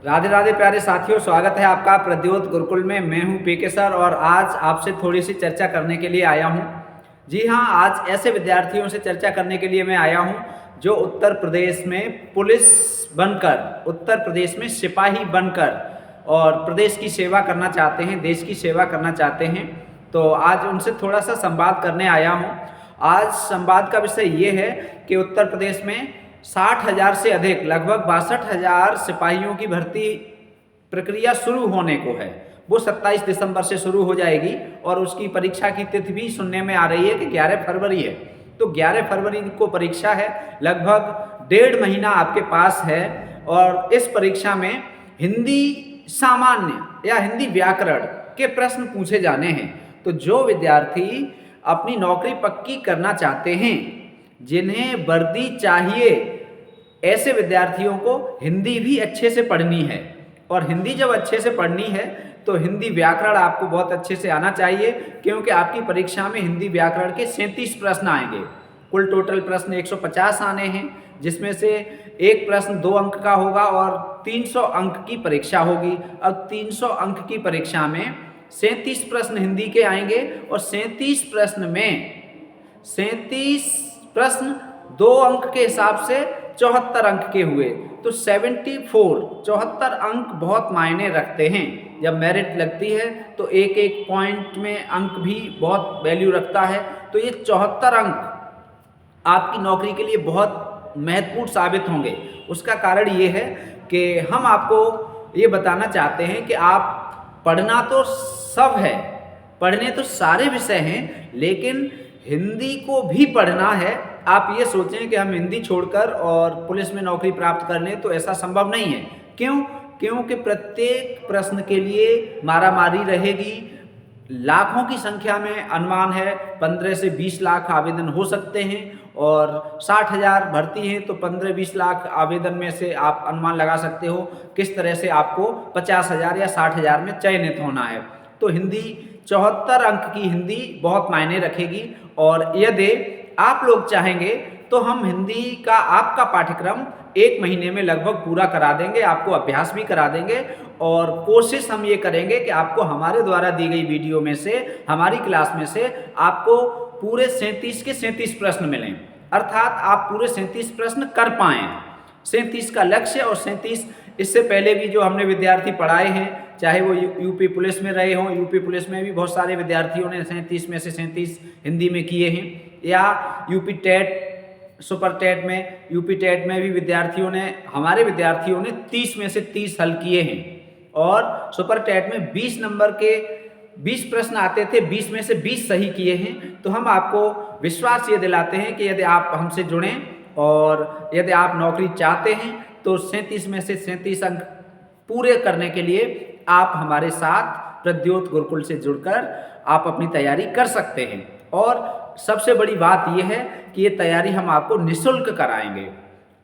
राधे राधे प्यारे साथियों, स्वागत है आपका प्रद्योत गुरुकुल में। मैं हूं पीके सर और आज आपसे थोड़ी सी चर्चा करने के लिए आया हूं। जी हां, आज ऐसे विद्यार्थियों से चर्चा करने के लिए मैं आया हूं जो उत्तर प्रदेश में पुलिस बनकर, उत्तर प्रदेश में सिपाही बनकर और प्रदेश की सेवा करना चाहते हैं, देश की सेवा करना चाहते हैं। तो आज उनसे थोड़ा सा संवाद करने आया हूँ। आज संवाद का विषय ये है कि उत्तर प्रदेश में 60,000 से अधिक, लगभग 62,000 सिपाहियों की भर्ती प्रक्रिया शुरू होने को है। वो 27 दिसंबर से शुरू हो जाएगी और उसकी परीक्षा की तिथि भी सुनने में आ रही है कि 11 फरवरी है। तो 11 फरवरी को परीक्षा है, लगभग 1.5 महीना आपके पास है और इस परीक्षा में हिंदी सामान्य या हिंदी व्याकरण के प्रश्न पूछे जाने हैं। तो जो विद्यार्थी अपनी नौकरी पक्की करना चाहते हैं, जिन्हें वर्दी चाहिए, ऐसे विद्यार्थियों को हिंदी भी अच्छे से पढ़नी है। और हिंदी जब अच्छे से पढ़नी है तो हिंदी व्याकरण आपको बहुत अच्छे से आना चाहिए, क्योंकि आपकी परीक्षा में हिंदी व्याकरण के 37 प्रश्न आएंगे। कुल टोटल प्रश्न 150 आने हैं, जिसमें से एक प्रश्न 2 अंक का होगा और 300 अंक की परीक्षा होगी। अब 300 अंक की परीक्षा में 37 प्रश्न हिंदी के आएंगे और 37 प्रश्न में 37 प्रश्न 2 अंक के हिसाब से 74 अंक के हुए। तो 74 अंक बहुत मायने रखते हैं। जब मेरिट लगती है तो एक एक पॉइंट में अंक भी बहुत वैल्यू रखता है। तो ये 74 अंक आपकी नौकरी के लिए बहुत महत्वपूर्ण साबित होंगे। उसका कारण ये है कि हम आपको ये बताना चाहते हैं कि आप पढ़ना तो सब है, पढ़ने तो सारे विषय हैं, लेकिन हिंदी को भी पढ़ना है। आप ये सोचें कि हम हिंदी छोड़कर और पुलिस में नौकरी प्राप्त कर लें, तो ऐसा संभव नहीं है। क्यों? क्योंकि प्रत्येक प्रश्न के लिए मारामारी रहेगी। लाखों की संख्या में अनुमान है 15 से 20 लाख आवेदन हो सकते हैं और 60,000 भर्ती हैं, तो 15-20 लाख आवेदन में से आप अनुमान लगा सकते हो किस तरह से आपको 50,000 या 60,000 में चयनित होना है। तो हिंदी 74 अंक की हिंदी बहुत मायने रखेगी और यदि आप लोग चाहेंगे तो हम हिंदी का आपका पाठ्यक्रम 1 महीने में लगभग पूरा करा देंगे, आपको अभ्यास भी करा देंगे और कोशिश हम ये करेंगे कि आपको हमारे द्वारा दी गई वीडियो में से, हमारी क्लास में से आपको पूरे 37 के 37 प्रश्न मिलें, अर्थात आप पूरे 37 प्रश्न कर पाएँ। 37 का लक्ष्य और 37 इससे पहले भी जो हमने विद्यार्थी पढ़ाए हैं, चाहे वो यूपी पुलिस में रहे हों, यूपी पुलिस में भी बहुत सारे विद्यार्थियों ने 37 में से 37 हिंदी में किए हैं, या यूपी टेट, सुपर टेट में, यूपी टेट में भी विद्यार्थियों ने, हमारे विद्यार्थियों ने 30 में से 30 हल किए हैं और सुपर टेट में 20 नंबर के 20 प्रश्न आते थे, 20 में से 20 सही किए हैं। तो हम आपको विश्वास ये दिलाते हैं कि यदि आप हमसे जुड़ें और यदि आप नौकरी चाहते हैं तो 37 में से 37 अंक पूरे करने के लिए आप हमारे साथ प्रद्योत गुरुकुल से जुड़कर आप अपनी तैयारी कर सकते हैं। और सबसे बड़ी बात यह है कि ये तैयारी हम आपको निःशुल्क कराएंगे,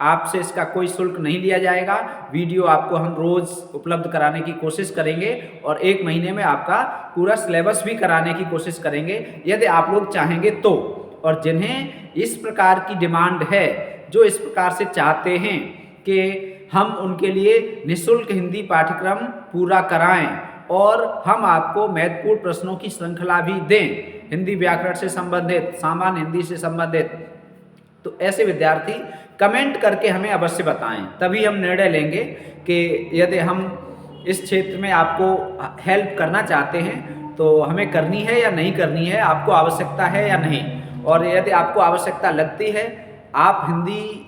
आपसे इसका कोई शुल्क नहीं लिया जाएगा। वीडियो आपको हम रोज़ उपलब्ध कराने की कोशिश करेंगे और 1 महीने में आपका पूरा सिलेबस भी कराने की कोशिश करेंगे, यदि आप लोग चाहेंगे तो। और जिन्हें इस प्रकार की डिमांड है, जो इस प्रकार से चाहते हैं कि हम उनके लिए निःशुल्क हिंदी पाठ्यक्रम पूरा कराएं और हम आपको महत्वपूर्ण प्रश्नों की श्रृंखला भी दें, हिंदी व्याकरण से संबंधित, सामान्य हिंदी से संबंधित, तो ऐसे विद्यार्थी कमेंट करके हमें अवश्य बताएं। तभी हम निर्णय लेंगे कि यदि हम इस क्षेत्र में आपको हेल्प करना चाहते हैं तो हमें करनी है या नहीं करनी है, आपको आवश्यकता है या नहीं। और यदि आपको आवश्यकता लगती है, आप हिंदी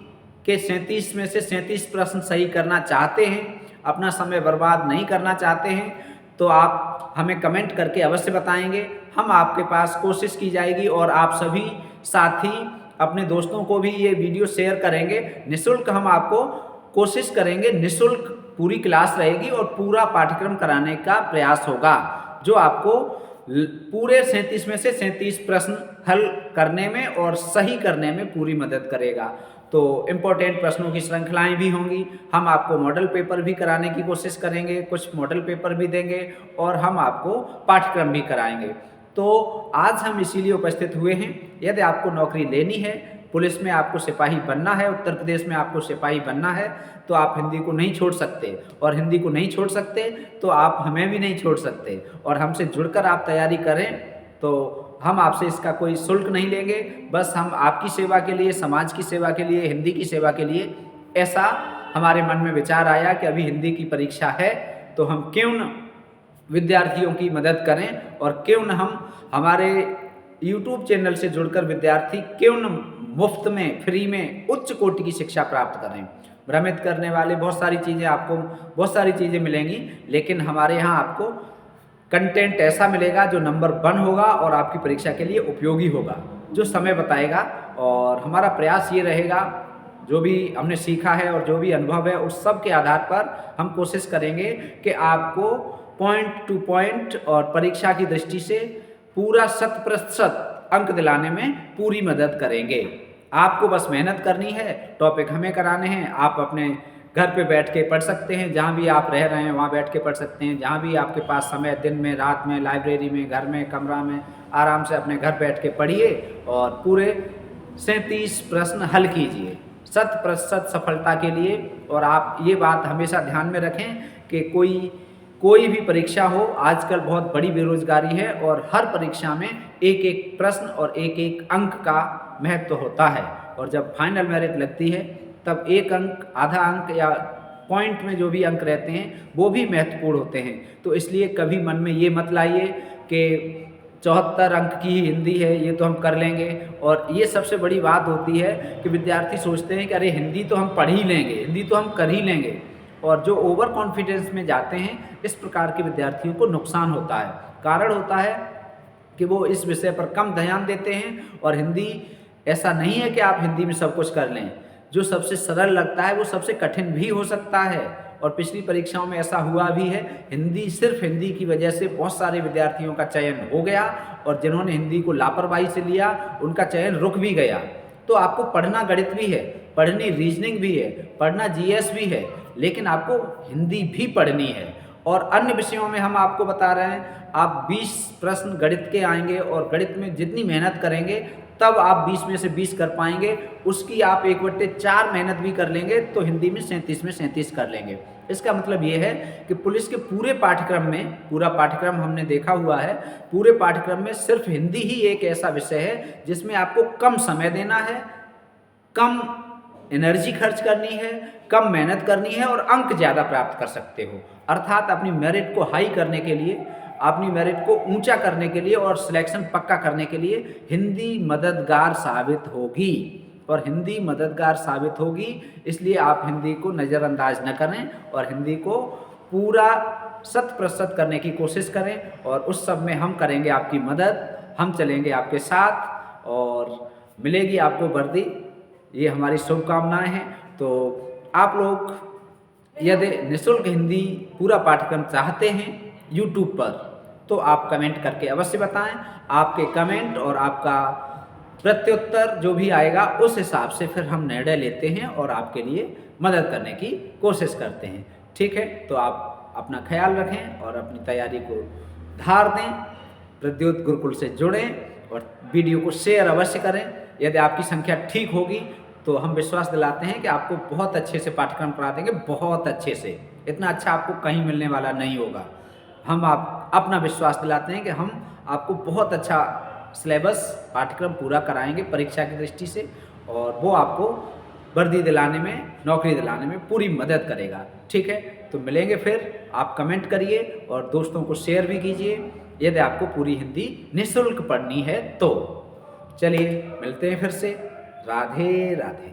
के 37 में से 37 प्रश्न सही करना चाहते हैं, अपना समय बर्बाद नहीं करना चाहते हैं, तो आप हमें कमेंट करके अवश्य बताएंगे। हम आपके पास कोशिश की जाएगी और आप सभी साथी अपने दोस्तों को भी ये वीडियो शेयर करेंगे। निःशुल्क हम आपको कोशिश करेंगे, निःशुल्क पूरी क्लास रहेगी और पूरा पाठ्यक्रम कराने का प्रयास होगा, जो आपको पूरे 37 में से 37 प्रश्न हल करने में और सही करने में पूरी मदद करेगा। तो इम्पोर्टेंट प्रश्नों की श्रृंखलाएं भी होंगी। हम आपको मॉडल पेपर भी कराने की कोशिश करेंगे, कुछ मॉडल पेपर भी देंगे और हम आपको पाठ्यक्रम भी कराएंगे। तो आज हम इसीलिए उपस्थित हुए हैं, यदि आपको नौकरी लेनी है पुलिस में आपको सिपाही बनना है, उत्तर प्रदेश में आपको सिपाही बनना है, तो आप हिंदी को नहीं छोड़ सकते, और हिंदी को नहीं छोड़ सकते तो आप हमें भी नहीं छोड़ सकते। और हमसे जुड़कर आप तैयारी करें तो हम आपसे इसका कोई शुल्क नहीं लेंगे, बस हम आपकी सेवा के लिए, समाज की सेवा के लिए, हिंदी की सेवा के लिए, ऐसा हमारे मन में विचार आया कि अभी हिंदी की परीक्षा है तो हम क्यों न विद्यार्थियों की मदद करें, और क्यों न हम हमारे YouTube चैनल से जुड़कर विद्यार्थी क्यों न मुफ्त में, फ्री में उच्च कोटि की शिक्षा प्राप्त करें। भ्रमित करने वाले बहुत सारी चीज़ें मिलेंगी, लेकिन हमारे यहाँ आपको कंटेंट ऐसा मिलेगा जो नंबर 1 होगा और आपकी परीक्षा के लिए उपयोगी होगा, जो समय बताएगा। और हमारा प्रयास ये रहेगा, जो भी हमने सीखा है और जो भी अनुभव है उस सब के आधार पर हम कोशिश करेंगे कि आपको पॉइंट टू पॉइंट और परीक्षा की दृष्टि से पूरा 100% अंक दिलाने में पूरी मदद करेंगे। आपको बस मेहनत करनी है, टॉपिक हमें कराने हैं, आप अपने घर पे बैठ के पढ़ सकते हैं, जहाँ भी आप रह रहे हैं वहाँ बैठ के पढ़ सकते हैं, जहाँ भी आपके पास समय, दिन में, रात में, लाइब्रेरी में, घर में, कमरा में, आराम से अपने घर बैठ के पढ़िए और पूरे 37 प्रश्न हल कीजिए 100% सफलता के लिए। और आप ये बात हमेशा ध्यान में रखें कि कोई भी परीक्षा हो, आजकल बहुत बड़ी बेरोजगारी है और हर परीक्षा में एक एक प्रश्न और एक एक अंक का महत्व होता है, और जब फाइनल मेरिट लगती है तब एक अंक, आधा अंक या पॉइंट में जो भी अंक रहते हैं वो भी महत्वपूर्ण होते हैं। तो इसलिए कभी मन में ये मत लाइए कि 74 अंक की ही हिंदी है, ये तो हम कर लेंगे। और ये सबसे बड़ी बात होती है कि विद्यार्थी सोचते हैं कि अरे हिंदी तो हम पढ़ ही लेंगे, हिंदी तो हम कर ही लेंगे, और जो ओवर कॉन्फिडेंस में जाते हैं, इस प्रकार के विद्यार्थियों को नुकसान होता है। कारण होता है कि वो इस विषय पर कम ध्यान देते हैं। और हिंदी ऐसा नहीं है कि आप हिंदी में सब कुछ कर लें, जो सबसे सरल लगता है वो सबसे कठिन भी हो सकता है। और पिछली परीक्षाओं में ऐसा हुआ भी है, सिर्फ हिंदी की वजह से बहुत सारे विद्यार्थियों का चयन हो गया, और जिन्होंने हिंदी को लापरवाही से लिया उनका चयन रुक भी गया। तो आपको पढ़ना गणित भी है, पढ़नी रीजनिंग भी है, पढ़ना जीएस भी है, लेकिन आपको हिंदी भी पढ़नी है। और अन्य विषयों में हम आपको बता रहे हैं, आप 20 प्रश्न गणित के आएंगे और गणित में जितनी मेहनत करेंगे तब आप 20 में से 20 कर पाएंगे, उसकी आप 1/4 मेहनत भी कर लेंगे तो हिंदी में 37 में 37 कर लेंगे। इसका मतलब ये है कि पुलिस के पूरे पाठ्यक्रम में, पूरा पाठ्यक्रम हमने देखा हुआ है, पूरे पाठ्यक्रम में सिर्फ हिंदी ही एक ऐसा विषय है जिसमें आपको कम समय देना है, कम एनर्जी खर्च करनी है, कम मेहनत करनी है और अंक ज़्यादा प्राप्त कर सकते हो। अर्थात अपनी मेरिट को हाई करने के लिए, अपनी मेरिट को ऊंचा करने के लिए और सिलेक्शन पक्का करने के लिए हिंदी मददगार साबित होगी, और हिंदी मददगार साबित होगी। इसलिए आप हिंदी को नज़रअंदाज न करें और हिंदी को पूरा 100% करने की कोशिश करें, और उस सब में हम करेंगे आपकी मदद, हम चलेंगे आपके साथ और मिलेगी आपको वर्दी। ये हमारी शुभकामनाएं हैं। तो आप लोग यदि निःशुल्क हिंदी पूरा पाठ्यक्रम चाहते हैं YouTube पर, तो आप कमेंट करके अवश्य बताएं। आपके कमेंट और आपका प्रत्युत्तर जो भी आएगा उस हिसाब से फिर हम निर्णय लेते हैं और आपके लिए मदद करने की कोशिश करते हैं। ठीक है, तो आप अपना ख्याल रखें और अपनी तैयारी को धार दें, प्रद्योत गुरुकुल से जुड़ें और वीडियो को शेयर अवश्य करें। यदि आपकी संख्या ठीक होगी तो हम विश्वास दिलाते हैं कि आपको बहुत अच्छे से पाठ्यक्रम पढ़ा देंगे, बहुत अच्छे से। इतना अच्छा आपको कहीं मिलने वाला नहीं होगा। हम अपना विश्वास दिलाते हैं कि हम आपको बहुत अच्छा सिलेबस पाठ्यक्रम पूरा कराएंगे परीक्षा की दृष्टि से, और वो आपको वर्दी दिलाने में, नौकरी दिलाने में पूरी मदद करेगा। ठीक है, तो मिलेंगे फिर। आप कमेंट करिए और दोस्तों को शेयर भी कीजिए यदि आपको पूरी हिंदी निःशुल्क पढ़नी है तो। चलिए मिलते हैं फिर से। राधे राधे।